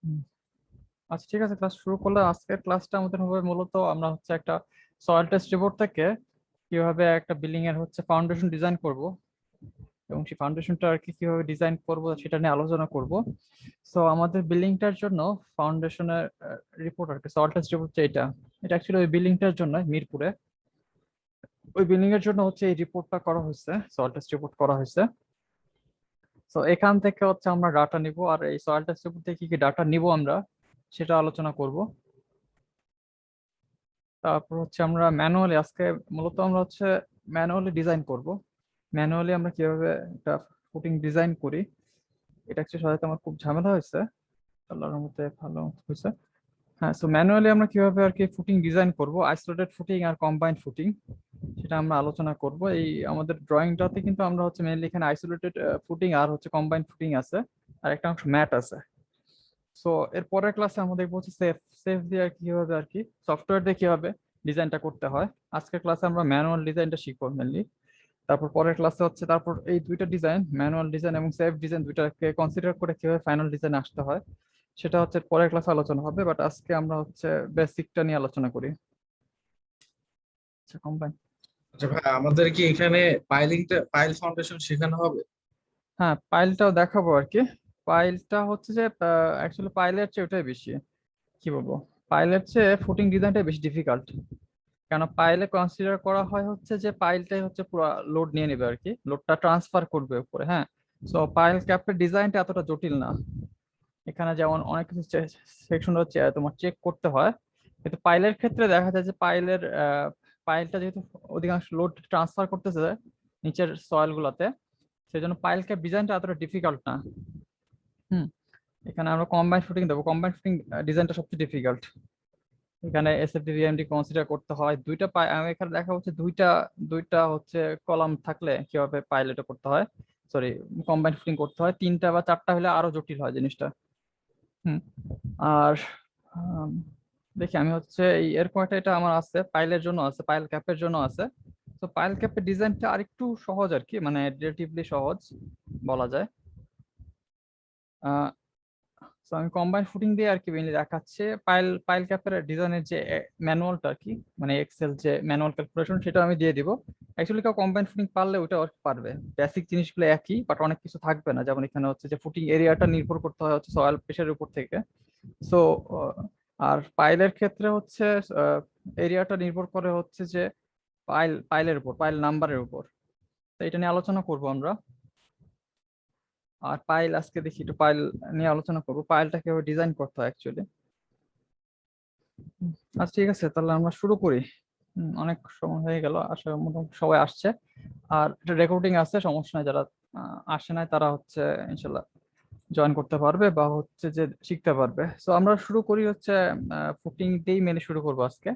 হুম, আচ্ছা ঠিক আছে, ক্লাস শুরু করলে আজকের ক্লাসটা আমাদের হবে মূলত আমরা হচ্ছে একটা সয়েল টেস্ট রিপোর্ট থেকে কিভাবে একটা বিল্ডিং এর হচ্ছে ফাউন্ডেশন ডিজাইন করব এবং সেই ফাউন্ডেশনটা আর কি কিভাবে ডিজাইন করব সেটা নিয়ে আলোচনা করব। সো আমাদের বিল্ডিংটার জন্য ফাউন্ডেশনের রিপোর্ট আর কি সয়েল টেস্ট রিপোর্ট এটা এটা অ্যাকচুয়ালি ওই বিল্ডিংটার জন্য মিরপুরে ওই বিল্ডিং এর জন্য হচ্ছে এই রিপোর্টটা করা হয়েছে, সয়েল টেস্ট রিপোর্ট করা হয়েছে। তো এখান থেকে হচ্ছে আমরা ডাটা নিব, আর এই সয়েল টেস্ট রিপোর্ট থেকে কি কি ডাটা নিব আমরা সেটা আলোচনা করব। তারপর হচ্ছে আমরা ম্যানুয়ালি আজকে মূলত আমরা হচ্ছে ম্যানুয়ালি ডিজাইন করব। ম্যানুয়ালি আমরা কিভাবে একটা ফুটিং ডিজাইন করি এটা হচ্ছে সাথে আমার খুব ঝামেলা হয়েছে, আল্লাহর মধ্যে ভালো হয়েছে। হ্যাঁ, সো ম্যানুয়ালি আমরা কিভাবে আর কি ফুটিং ডিজাইন করব, আইসোলেটেড ফুটিং আর কম্বাইন্ড ফুটিং সেটা আমরা আলোচনা করব। এই আমাদের ড্রয়িংটাতে কিন্তু আমরা হচ্ছে মেইনলি এখানে আইসোলেটেড ফুটিং আর হচ্ছে কম্বাইন্ড ফুটিং আছে, আর একটা অংশ ম্যাট আছে। সো এর পরের ক্লাসে আমাদের বলছে সেফ সেফ দিয়ে আর কিভাবে আর কি সফটওয়্যার দিয়ে কিভাবে ডিজাইনটা করতে হয়। আজকের ক্লাসে আমরা ম্যানুয়াল ডিজাইনটা শিখবো মেনলি। তারপর পরের ক্লাসে হচ্ছে তারপর এই দুইটা ডিজাইন ম্যানুয়াল ডিজাইন এবং সেফ ডিজাইন দুইটাকে কনসিডার করে কিভাবে ফাইনাল ডিজাইন আসতে হয় সেটা হচ্ছে পরের ক্লাসে আলোচনা হবে। বাট আজকে আমরা হচ্ছে বেসিকটা নিয়ে আলোচনা করি। আচ্ছা কম্বাইন। আচ্ছা ভাই, আমাদের কি এখানে পাইল ফাউন্ডেশন শেখানো হবে? হ্যাঁ, পাইলটাও দেখাবো আর কি। পাইলটা হচ্ছে যে অ্যাকচুয়ালি পাইলের চেয়ে ওটাই বেশি কি বলবো, পাইলের চেয়ে ফুটিং ডিজাইনটা বেশি ডিফিকাল্ট। কেন পাইলে কনসিডার করা হয় হচ্ছে যে পাইলটাই হচ্ছে পুরো লোড নিয়ে নেবে আর কি, লোডটা ট্রান্সফার করবে উপরে। হ্যাঁ, সো পাইল ক্যাপের ডিজাইনটা এতটা জটিল না। এখানে যেমন অনেক কিছু সেকশন হচ্ছে তোমার চেক করতে হয়, কিন্তু পাইলের ক্ষেত্রে দেখা যায় যে পাইলটা যেহেতু অধিকাংশ লোড ট্রান্সফার করতেছে নিচের সয়েল গুলাতে, সেই জন্য পাইল ক্যাপ ডিজাইনটা এতটা ডিফিকাল্ট না। হুম, এখানে আমরা কম্বাইন্ড ফুটিং দেবো, কম্বাইন্ড ফুটিং ডিজাইনটা সবচেয়ে ডিফিকাল্ট। এখানে এসএফডি ভিএমডি কনসিডার করতে হয় দুইটা আমি এখানে দেখা হচ্ছে দুইটা দুইটা হচ্ছে কলাম থাকলে কিভাবে পাইলট করতে হয়, সরি কম্বাইন্ড ফুটিং করতে হয়, তিনটা বা চারটা হলে আরো জটিল হয় জিনিসটা। হুম, আর আম, দেখি আমি হচ্ছে এরকম একটা এটা আমার আছে পাইলের জন্য আছে, পাইল ক্যাপের জন্য আছে। তো পাইল ক্যাপের ডিজাইনটা আরেকটু সহজ আর কি, মানে রিলেটিভলি সহজ বলা যায়। তো আমি কম্বাইন ফুটিং দিয়ে আর কি মেইনলি দেখাচ্ছে পাইল পাইল ক্যাপের ডিজাইনের যে ম্যানুয়ালটা আর কি, মানে এক্সেল যে ম্যানুয়াল ক্যালকুলেশন সেটা আমি দিয়ে দিব। অ্যাকচুয়ালি কেউ কম্বাইন ফুটিং পারলে ওটা আর কি পারবে, বেসিক জিনিসগুলো একই বাট অনেক কিছু থাকবে না, যেমন এখানে হচ্ছে যে ফুটিং এরিয়াটা নির্ভর করতে হয় হচ্ছে সয়েল প্রেশারের উপর থেকে। সো আর পাইলের ক্ষেত্রে হচ্ছে এরিয়াটা নির্ভর করে হচ্ছে যে পাইলের উপর, পাইল নাম্বারের উপর। তো এটা নিয়ে আলোচনা করব আমরা। আর পাইল আজকে দেখি একটু পাইল নিয়ে আলোচনা করবো, পাইলটা কিভাবে ডিজাইন করতে হয় অ্যাকচুয়ালি। আচ্ছা ঠিক আছে, তাহলে আমরা শুরু করি। অনেক সময় হয়ে গেল, আসলে মোটামুটি সবাই আসছে। আর এটা রেকর্ডিং আছে, সমস্যা নাই, যারা আসে নাই তারা হচ্ছে ইনশাল্লাহ জয়েন করতে পারবে বা হচ্ছে যে শিখতে পারবে। সো আমরা শুরু করি হচ্ছে ফুটিং দিয়েই মেনে শুরু করবো আজকে।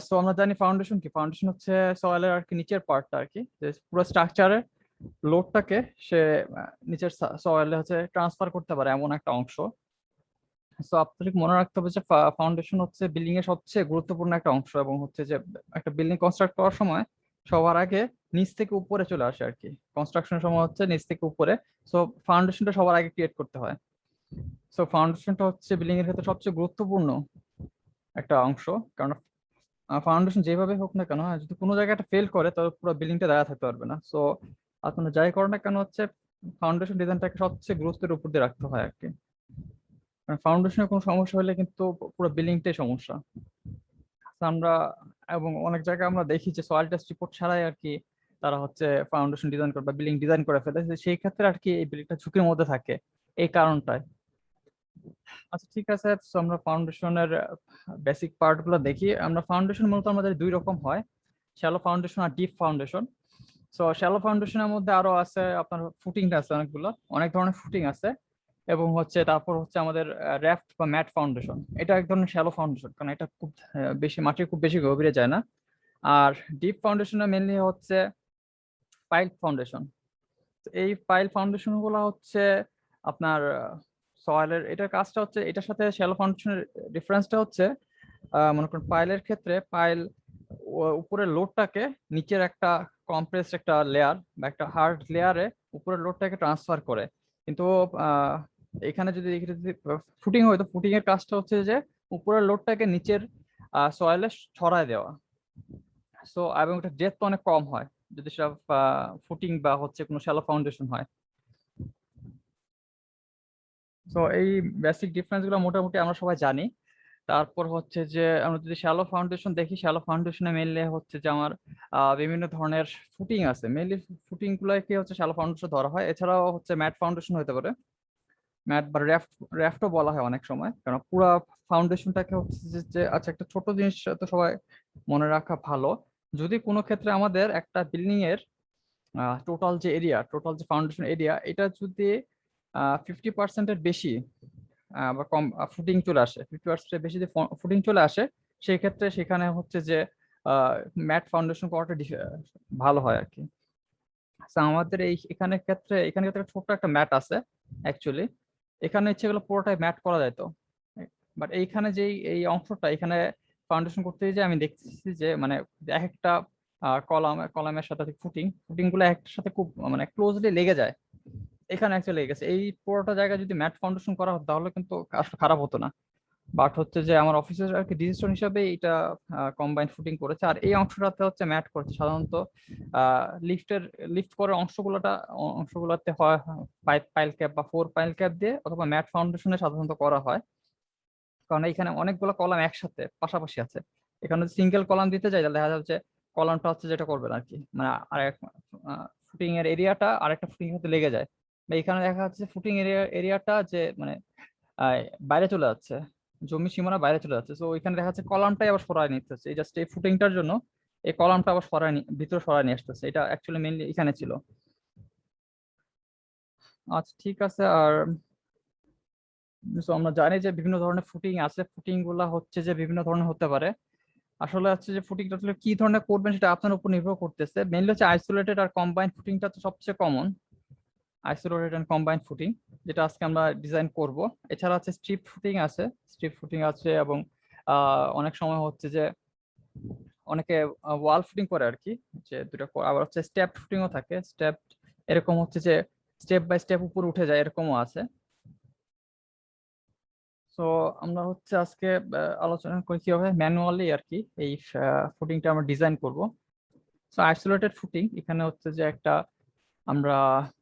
সো আমরা জানি ফাউন্ডেশন কি, ফাউন্ডেশন হচ্ছে সয়েলের আর কি নিচের পার্টটা আর কি, যে পুরো স্ট্রাকচারের লোডটাকে সে নিচের সয়েলে হচ্ছে ট্রান্সফার করতে পারে এমন একটা অংশ। সো আপনাকে মনে রাখতে হবে যে ফাউন্ডেশন হচ্ছে বিল্ডিং এর সবচেয়ে গুরুত্বপূর্ণ একটা অংশ, এবং হচ্ছে যে একটা বিল্ডিং কনস্ট্রাক্ট করার সময় সবার আগে নিচ থেকে উপরে চলে আসে আর কি, কনস্ট্রাকশনের সময় হচ্ছে নিচ থেকে উপরে। সো ফাউন্ডেশনটা সবার আগে ক্রিয়েট করতে হয়। সো ফাউন্ডেশনটা হচ্ছে বিল্ডিং এর ক্ষেত্রে সবচেয়ে গুরুত্বপূর্ণ একটা অংশ। কারণ ফাউন্ডেশন যেভাবে হোক না কেন, যদি কোনো জায়গায় একটা ফেল করে তাহলে পুরো বিল্ডিংটা দাঁড়া থাকতে পারবে না। সো আপনার যাই করেন না কেন হচ্ছে ফাউন্ডেশন ডিজাইনটাকে সবচেয়ে গুরুত্বের উপর দিয়ে রাখতে হয় আর কি। ফাউন্ডেশনের কোনো সমস্যা হলে কিন্তু পুরো বিল্ডিংটাই সমস্যা। তো আমরা এবং অনেক জায়গায় আমরা দেখি যে সয়েল টেস্ট রিপোর্ট ছাড়াই আর কি তারা হচ্ছে ফাউন্ডেশন ডিজাইন করে বা বিল্ডিং ডিজাইন করে ফেলে, তো সেই ক্ষেত্রে আর কি এই বিল্ডিংটা ঝুঁকির মধ্যে থাকে এই কারণটায়। আচ্ছা ঠিক আছে, তো আমরা ফাউন্ডেশনের বেসিক পার্ট গুলো দেখি। আমরা ফাউন্ডেশন মূলত আমাদের দুই রকম হয়, শ্যালো ফাউন্ডেশন আর ডিপ ফাউন্ডেশন। সো শ্যালো ফাউন্ডেশনের মধ্যে আরো আছে আপনার ফুটিং আছে অনেকগুলো, অনেক ধরনের ফুটিং আছে। এবং হচ্ছে তারপর হচ্ছে আমাদের র্যাফট বা ম্যাট ফাউন্ডেশন, এটা এক ধরনের শ্যালো ফাউন্ডেশন, কারণ এটা খুব বেশি মাটির খুব বেশি গভীরে যায় না। আর ডিপ ফাউন্ডেশনে মেনলি হচ্ছে পাইল ফাউন্ডেশন। এই পাইল ফাউন্ডেশন গুলো হচ্ছে আপনার সয়েলের, এটার কাজটা হচ্ছে এটার সাথে শ্যালো ফাউন্ডেশনের ডিফারেন্সটা হচ্ছে মনে করুন পাইলের ক্ষেত্রে পাইল উপরের লোডটাকে নিচের একটা কম্প্রেসড একটা লেয়ার বা একটা হার্ড লেয়ারে উপরের লোডটাকে ট্রান্সফার করে। কিন্তু এখানে যদি ফুটিং হয় তো ফুটিং এর কাজটা হচ্ছে যে উপরের লোডটাকে নিচের সয়েলে ছড়ায় দেওয়া। সো এবং এটা ডেপথ অনেক কম হয় যদি সেটা ফুটিং বা হচ্ছে কোনো শ্যালো ফাউন্ডেশন হয়। তো এই বেসিক ডিফারেন্স গুলো মোটামুটি আমরা সবাই জানি। তারপর হচ্ছে যে আমরা যদি শ্যালো ফাউন্ডেশন দেখি, শ্যালো ফাউন্ডেশনে মেনলি হচ্ছে যে আমার বিভিন্ন ধরনের ফুটিং আছে। মেনলি ফুটিং গুলোকে হচ্ছে শ্যালো ফাউন্ডেশন ধরা হয়। এছাড়াও হচ্ছে ম্যাট ফাউন্ডেশন হতে পারে, ম্যাট বা র্যাফটও বলা হয় অনেক সময়, কারণ পুরো ফাউন্ডেশনটাকে হচ্ছে যে আচ্ছা একটা ছোট জিনিস তো সবাই মনে রাখা ভালো। যদি কোনো ক্ষেত্রে আমাদের একটা বিল্ডিং এর টোটাল যে ফাউন্ডেশন এরিয়া এটা যদি 50%-এর বেশি বা কম ফুটিং চলে আসে, 50%-এর বেশি যদি ফুটিং চলে আসে, সেই ক্ষেত্রে সেখানে হচ্ছে যে ম্যাট ফাউন্ডেশন করাটা ভালো হয় আর কি। So, আমাদের এখানে একটা ছোট্ট একটা ম্যাট আছে অ্যাকচুয়ালি। এখানে ইচ্ছে গেলে পুরোটাই ম্যাট করা যায় তো, বাট এইখানে যে এই অংশটা এখানে ফাউন্ডেশন করতে যে আমি দেখতেছি যে মানে এক একটা কলামের সাথে ফুটিং ফুটিং গুলো একটার সাথে খুব মানে ক্লোজলি লেগে যায়। এখানে অ্যাকচুয়ালি লেগে গেছে। এই পুরোটা জায়গায় যদি ম্যাট ফাউন্ডেশন করা হতো তাহলে কিন্তু আসলে খারাপ হতো না। বাট হচ্ছে যে আমার অফিসের আর কি ডিসিশন হিসাবে এটা কম্বাইন্ড ফুটিং করেছে, আর এই অংশটাতে হচ্ছে ম্যাট করেছে। সাধারণত লিফট করার অংশগুলোতে হয় পাইল ক্যাপ বা 4 পাইল ক্যাপ দিয়ে অথবা ম্যাট ফাউন্ডেশনে সাধারণত করা হয়। কারণ এখানে অনেকগুলো কলাম একসাথে পাশাপাশি আছে। এখানে সিঙ্গেল কলাম দিতে যাই তাহলে দেখা যাচ্ছে কলামটা হচ্ছে যেটা করবেন আর কি, মানে আরেক ফুটিং এর এরিয়াটা আরেকটা ফুটিং এর সাথে লেগে যায়। বা এখানে দেখা যাচ্ছে ফুটিং এরিয়াটা যে মানে আহ, বাইরে চলে যাচ্ছে, জমি সীমানা বাইরে চলে যাচ্ছে। তো ওইখানে দেখা যাচ্ছে কলামটাই আবার সরায় নিতে হচ্ছে, এই জাস্ট এই ফুটিংটার জন্য এই কলামটা আবার ভিতরে সরায় নিয়ে আসতেছে। এটা অ্যাকচুয়ালি মেইনলি এখানে ছিল। আচ্ছা ঠিক আছে। আর so আমরা জানি যে বিভিন্ন ধরনের ফুটিং আছে, ফুটিং গুলা হচ্ছে যে বিভিন্ন ধরনের হতে পারে। আসলে হচ্ছে যে ফুটিংটা আসলে কি ধরনের করবেন সেটা আপনার উপর নির্ভর করতেছে। মেইনলি হচ্ছে আইসোলেটেড আর কম্বাইন্ড ফুটিংটা তো সবচেয়ে common, isolated and combined footing, যেটা আজকে আমরা ডিজাইন করব। এছাড়া আছে স্ট্রিপ ফুটিং আছে, এবং অনেক সময় হচ্ছে যে অনেকে ওয়াল ফুটিং করে আর কি, যে দুটো আবার হচ্ছে স্টেপ ফুটিংও থাকে। এরকম হচ্ছে যে স্টেপ বাই স্টেপ উপরে উঠে যায়, এরকমও আছে। তো আমরা হচ্ছে আজকে আলোচনা করি কিভাবে ম্যানুয়ালি আর কি এই ফুটিংটা আমরা ডিজাইন করব। সো আইসোলেটেড ফুটিং এখানে হচ্ছে যে একটা আমরা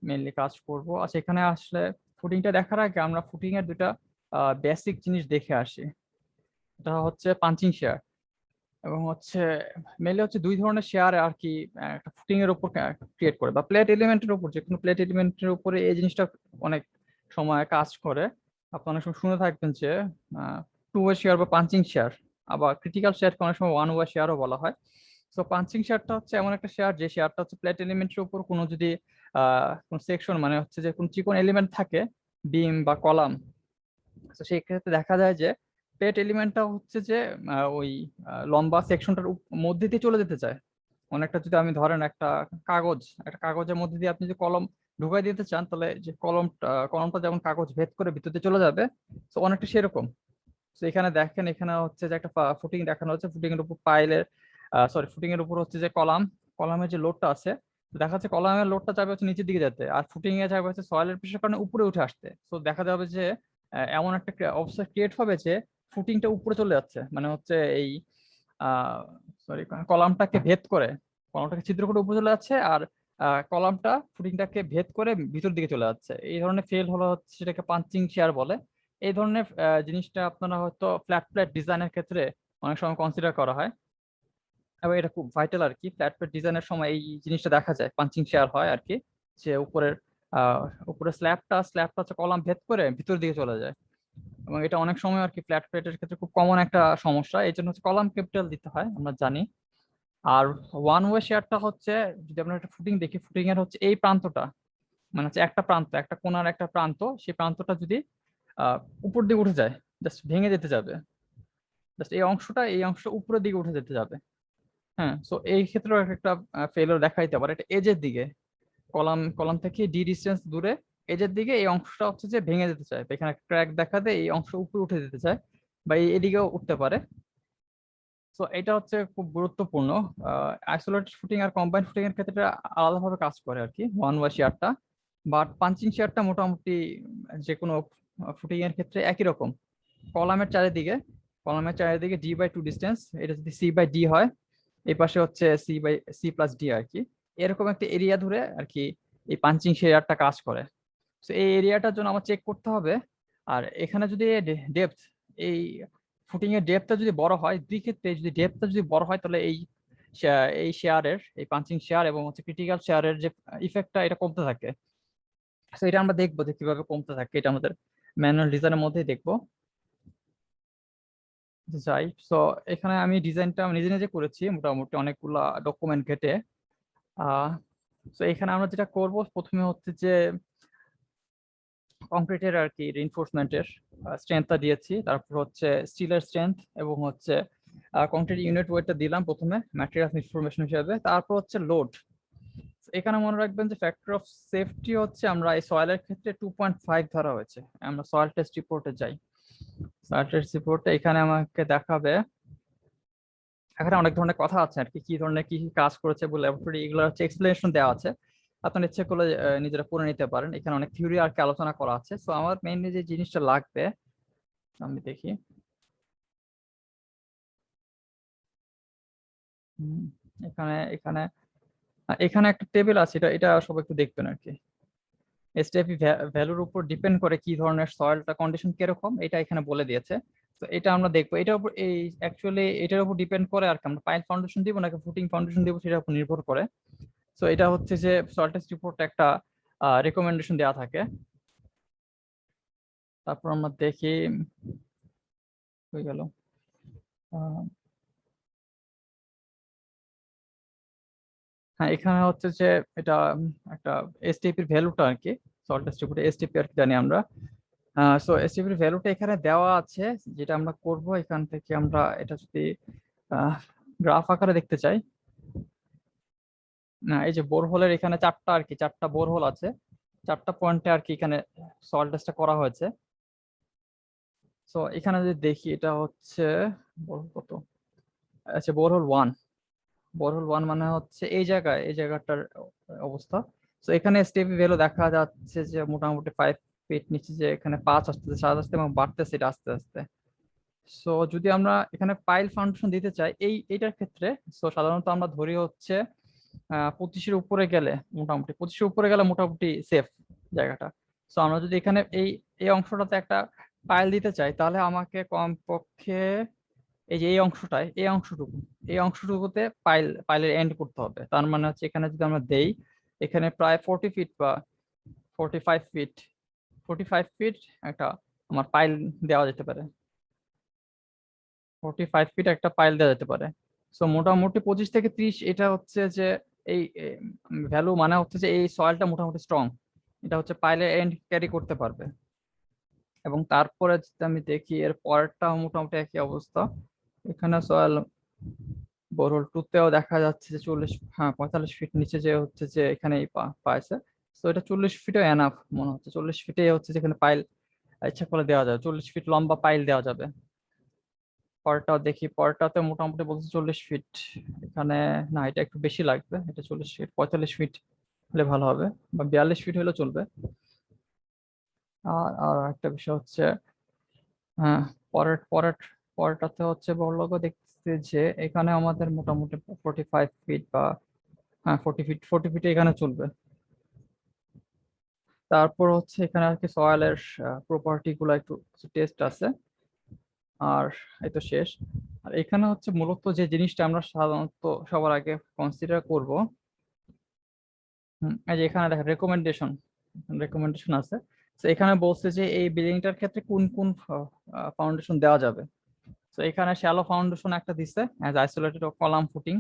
মেইনলি কাজ করব। আচ্ছা এখানে আসলে ফুটিংটা দেখার আগে আমরা ফুটিং এর দুটা বেসিক জিনিস দেখে আসি। এটা হচ্ছে পাঞ্চিং শেয়ার এবং হচ্ছে মেইনলি হচ্ছে দুই ধরনের শেয়ার আর কি একটা ফুটিং এর উপর ক্রিয়েট করে, বা প্লেট এলিমেন্টের উপর, যে কোনো প্লেট এলিমেন্টের উপরে এই জিনিসটা অনেক সময় কাজ করে। আপনি অনেক সময় শুনে থাকবেন যে 2 ওয়ে শেয়ার বা পাঞ্চিং শেয়ার, আবার ক্রিটিক্যাল শেয়ারকে অনেক সময় 1 ওয়ে শেয়ারও বলা হয়। তো পাঞ্চিং শেয়ারটা হচ্ছে এমন একটা শেয়ার যে শেয়ারটা হচ্ছে প্লেট এলিমেন্টের উপর কোনো যদি কোন সেকশন মানে হচ্ছে যে কোন চিকন এলিমেন্ট থাকে, বিম বা কলাম, তো সেই ক্ষেত্রে দেখা যায় যে প্লেট এলিমেন্টটা হচ্ছে যে ওই লম্বা সেকশনটার মধ্যে দিয়ে চলে যেতে চায়। অনেকটা যদি আমি ধরেন একটা কাগজের মধ্যে দিয়ে আপনি যদি কলম ঢুকাই দিতে চান, তাহলে যে কলমটা যেমন কাগজ ভেদ করে ভিতর দিয়ে চলে যাবে, তো অনেকটা সেরকম। তো এখানে দেখেন, এখানে হচ্ছে যে একটা ফুটিং দেখানো হচ্ছে, ফুটিং এর উপর ফুটিং এর উপর হচ্ছে যে কলামের যে লোডটা আছে, তো দেখা যাচ্ছে কলামের লোডটা যাবে হচ্ছে নিচের দিকে যেতে, আর ফুটিং এ যাবে হচ্ছে সয়েলের প্রেসার কারণে উপরে উঠে আসতে। তো দেখা যাবে যে এমন একটা অবস্থা ক্রিয়েট হবে যে ফুটিংটা উপরে চলে যাচ্ছে, মানে হচ্ছে এই আহ সরি কলামটাকে ভেদ করে, কলামটাকে ছিদ্র করে উপরে চলে যাচ্ছে, আর কলামটা ফুটিংটাকে ভেদ করে ভিতর দিকে চলে যাচ্ছে। এই ধরনের ফেল হলো হচ্ছে সেটাকে পাঞ্চিং শেয়ার বলে। এই ধরনের জিনিসটা আপনারা হয়তো ফ্ল্যাট প্লেট ডিজাইনের ক্ষেত্রে অনেক সময় কনসিডার করা হয়, এবং এটা খুব ভাইটাল আর কি। ফ্ল্যাট প্লেট ডিজাইনের সময় এই জিনিসটা দেখা যায়, পাঞ্চিং শেয়ার হয় আর কি, যে আহ উপরে স্ল্যাবটা হচ্ছে কলাম ভেদ করে ভিতর দিকে চলে যায়। এবং এটা অনেক সময় আর কি ফ্ল্যাট প্লেটের ক্ষেত্রে খুব কমন একটা সমস্যা, এই জন্য হচ্ছে কলাম ক্যাপিটাল দিতে হয়, আমরা জানি। আর 1 ওয়ে শেয়ারটা হচ্ছে যদি আমরা একটা ফুটিং দেখি, ফুটিং এর হচ্ছে এই প্রান্তটা, মানে হচ্ছে একটা প্রান্ত, একটা কোণার একটা প্রান্ত, সেই প্রান্তটা যদি আহ উপর দিকে উঠে যায়, জাস্ট ভেঙে যেতে যাবে, জাস্ট এই অংশটা উপরের দিকে উঠে যেতে যাবে। হ্যাঁ, সো এই ক্ষেত্রেও একটা ফেলিওর দেখা দিতে পারে। এটা এজের দিকে, কলাম থেকে ডি ডিস্টেন্স দূরে এজের দিকে এই অংশটা হচ্ছে যে ভেঙে যেতে চায়, এখানে ক্র্যাক দেখা দেয়, এই অংশ উপরে উঠে যেতে চায়, বা এদিকেও উঠতে পারে। তো এটা হচ্ছে খুব গুরুত্বপূর্ণ। আইসোলেটেড ফুটিং আর কম্বাইন্ড ফুটিং এর ক্ষেত্রে এটা আলাদাভাবে কাজ করে আর কি 1 ওয়ে শেয়ারটা। বাট পাঞ্চিং শেয়ারটা মোটামুটি যে কোনো ফুটিং এর ক্ষেত্রে একই রকম, কলামের চারিদিকে d/2 ডিস্টেন্স, এটা যদি c/d হয়, এই পাশে হচ্ছে c/c+d আর কি, এরকম একটা এরিয়া ধরে আর কি এই পাঞ্চিং শেয়ারটা কাজ করে। তো এই এরিয়াটার জন্য আমার চেক করতে হবে। আর এখানে যদি ডেপথ, এই ফুটিং এর ডেপথটা যদি বড় হয়, দুই ক্ষেত্রে যদি ডেপথটা যদি বড় হয়, তাহলে এই শেয়ারের, এই পাঞ্চিং শেয়ার এবং হচ্ছে ক্রিটিক্যাল শেয়ারের যে ইফেক্টটা, এটা কমতে থাকে। তো এটা আমরা দেখবো যে কিভাবে কমতে থাকে, এটা আমাদের ম্যানুয়াল ডিজাইনের মধ্যেই দেখবো। যাই, তো এখানে আমি ডিজাইনটা নিজে নিজে করেছি মোটামুটি অনেকগুলা ডকুমেন্ট ঘেটে। তো এখানে আমরা যেটা করব, প্রথমে হচ্ছে যে কংক্রিটের আর কি রিইনফোর্সমেন্টের স্ট্রেংথটা দিয়েছি, তারপর হচ্ছে স্টিলের স্ট্রেংথ এবং হচ্ছে কংক্রিট ইউনিট ওয়েটটা দিলাম প্রথমে ম্যাটেরিয়াল ইনফরমেশন হিসেবে। তারপর হচ্ছে লোড। এখানে মনে রাখবেন যে ফ্যাক্টর অফ সেফটি হচ্ছে আমরা এই সয়েলের ক্ষেত্রে 2.5 ধরা হয়েছে। আমরা সয়েল টেস্ট রিপোর্টে যাই, সয়েল টেস্ট রিপোর্টে এখানে আমাকে দেখাবে, এখানে অনেক ধরনের কথা আছে আর কি, কি ধরনের কি কি কাজ করেছে বলে ল্যাবরেটরি, এগুলো হচ্ছে এক্সপ্লেনেশন দেওয়া আছে, আপনার ইচ্ছে করলে নিজেরা পড়ে নিতে পারেন। এখানে অনেক থিওরি আর কি আলোচনা করা আছে। সো আমার মেইনলি যে জিনিসটা লাগবে, আমি দেখি, হুম, এখানে এখানে এখানে একটা টেবিল আছে, এটা এটা সব একটু দেখবেন আর কি। এসটিএফি ভ্যালুর উপর ডিপেন্ড করে কি ধরনের সয়েলটা কন্ডিশন কিরকম, এটা এখানে বলে দিয়েছে। তো এটা আমরা দেখবো, এটার উপর এই অ্যাকচুয়ালি এটার উপর ডিপেন্ড করে আর কি, আমরা পাইল ফাউন্ডেশন দিব নাকি ফুটিং ফাউন্ডেশন দিব সেটার উপর নির্ভর করে। তো এটা হচ্ছে যে সয়েল টেস্ট রিপোর্টে একটা রেকমেন্ডেশন দেওয়া থাকে। তারপর আমরা দেখি, হয়ে গেল, হ্যাঁ এখানে হচ্ছে যে এটা একটা এসটিপির ভ্যালুটা আর কি, সয়েল টেস্ট রিপোর্টে এসটিপি আর কি জানি আমরা। সো এসটিপির ভ্যালুটা এখানে দেওয়া আছে। যেটা আমরা করব, এখান থেকে আমরা এটা যদি গ্রাফ আকারে দেখতে চাই, না এই যে বোরহোলের এখানে চারটা আর কি, চারটা বোরহোল আছে, চারটা পয়েন্টে আর কি এখানে সয়েল টেস্টটা করা হয়েছে। সো এখানে যদি দেখি, এটা হচ্ছে বোরহোল কত, আচ্ছা বোরহোল 1 মানে হচ্ছে এই জায়গাটার অবস্থা। তো এখানে এসটিপি ভ্যালু দেখা যাচ্ছে যে মোটামুটি 5 ফিট নিচে, যে এখানে 5 আসতেছে, 7 আসতে এবং বাড়তেছে এটা আস্তে আস্তে। সো যদি আমরা এখানে পাইল ফাউন্ডেশন দিতে চাই এইটার ক্ষেত্রে, সো সাধারণত আমরা ধরি হচ্ছে 25-এর উপরে গেলে, মোটামুটি 25-এর উপরে গেলে মোটামুটি সেফ জায়গাটা। সো আমরা যদি এখানে এই এই অংশটাতে একটা পাইল দিতে চাই, তাহলে আমাকে কমপক্ষে এই যে এই অংশটুকুতে পাইলের এন্ড করতে হবে। তার মানে হচ্ছে এখানে যদি আমরা দেই, এখানে প্রায় 40 ফিট বা 45 ফিট, 45 ফিট একটা আমার পাইল দেওয়া যেতে পারে, 45 ফিট একটা পাইল দেওয়া যেতে পারে। সো মোটামুটি 25 থেকে 30, এটা হচ্ছে যে এই ভ্যালু মানে হচ্ছে যে এই সয়েলটা মোটামুটি স্ট্রং, এটা হচ্ছে পাইলের এন্ড ক্যারি করতে পারবে। এবং তারপরে যদি আমি দেখি এর পরেরটা মোটামুটি একই অবস্থা, এখানে সয়েল বোরহোল 2-তেও দেখা যাচ্ছে যে 45 ফিট নিচে যে হচ্ছে যে এখানে পাইছে। তো এটা 40 ফিটে এনাফ মনে হচ্ছে, 40 ফিটে হচ্ছে যেখানে পাইল ইচ্ছা করে দেওয়া যাবে, 40 ফিট লম্বা পাইল দেওয়া যাবে। পরেরটাও দেখি, পরেরটাতে মোটামুটি বলছে 40 ফিট, এখানে না এটা একটু বেশি লাগবে, এটা 40 ফিট, 45 ফিট হলে ভালো হবে, বা 42 ফিট হলে চলবে। আর আর একটা বিষয় হচ্ছে, হ্যাঁ, পরের পরের পরেরটাতে হচ্ছে বড়লোক দেখতে যে এখানে আমাদের মোটামুটি 45 ফিট বা, হ্যাঁ 40 ফিটে এখানে চলবে। তারপর হচ্ছে এখানে আর কি সয়েলের প্রপার্টি গুলো একটু টেস্ট আছে, আর এই তো শেষ। আর এখানে হচ্ছে মূলত যে জিনিসটা আমরা সাধারণত সবার আগে কনসিডার করব, এই যে এখানে দেখেন রেকমেন্ডেশন আছে। তো এখানে বলছে যে এই বিল্ডিংটার ক্ষেত্রে কোন কোন ফাউন্ডেশন দেওয়া যাবে। তো এখানে শ্যালো ফাউন্ডেশন একটা দিছে অ্যাজ আইসোলেটেড কলাম ফুটিং,